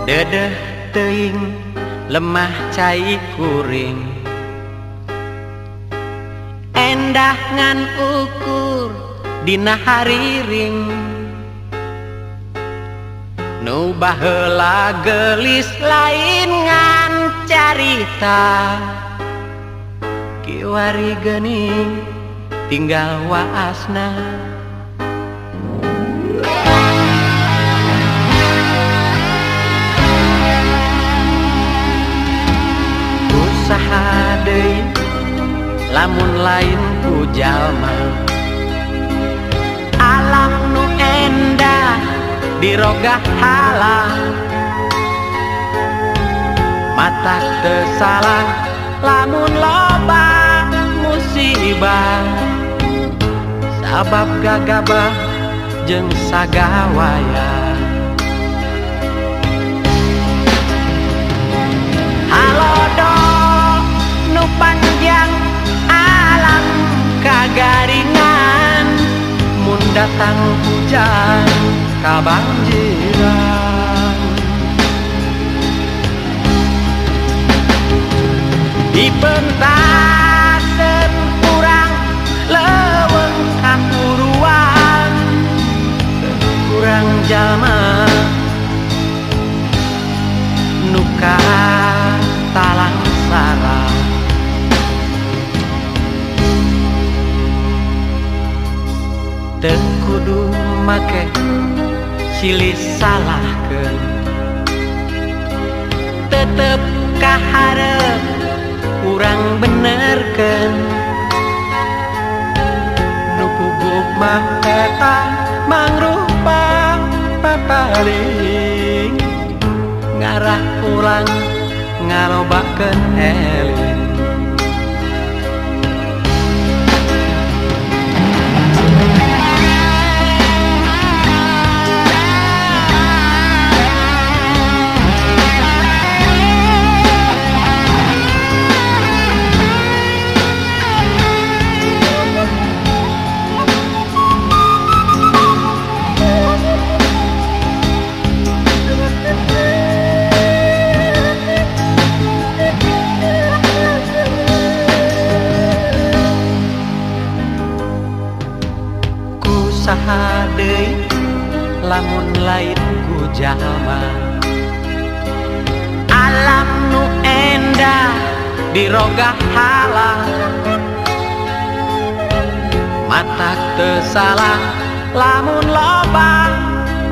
Dedeh teuing lemah cai kuring, endah ngan ukur dina hariring. Nu baheula gelis lain ngan carita, kiwari geuning tinggal waasna. Usaha deui lamun lain ku jalma, alam nu endah dirogah halang. Matak teu salah lamun loba musibah, sabab gagabah jeung sagawaya. Halodo nu panjang alam kagaringan, mun datang hujan kabanjiran. Dipentaseun urang leuweung kakuruan, kurang jalma nu talang sarang. Teu kudu make silih salahkeun, tetep kaharep urang benerkeun. Nu puguk mah eta mangrupa papaling, ngarah urang ngalobakeun eling. Saha deui lamun lain ku jalma, alam nu endah dirogah halang. Matak teu salah lamun loba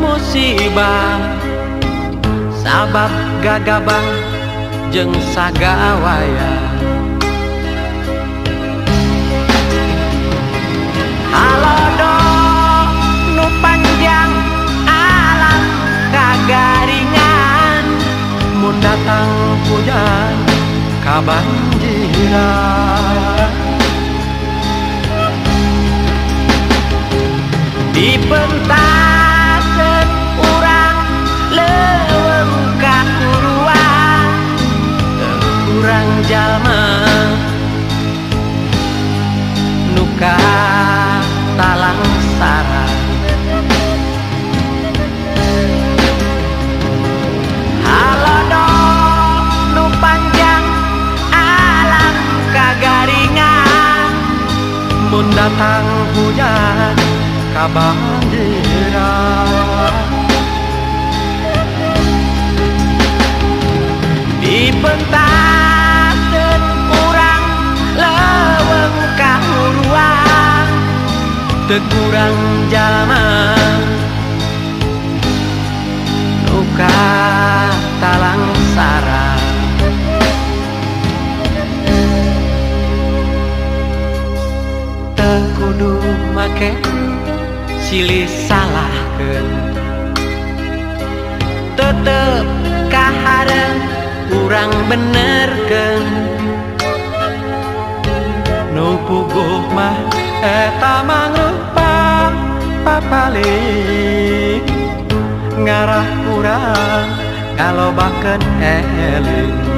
musibah, sabab gagabah jeung sagawaya. Halodo panjang alam kagaringan, mun datang hujan kabanjiran. Dipentaseun urang leuweung kakuruan, kurang jalma nu talang sarang. Halodo nu panjang alam kagaringan, mun datang hujan kabanjiran. Dipentaseun urang leuweung kahuruan, teu kurang jalma nu talang sarang. Teu kudu make silih salahkeun, tetep kaharep urang benerkeun. Nu puguh mah eta mangrupa papaling, ngarah urang ngalobakeun eling.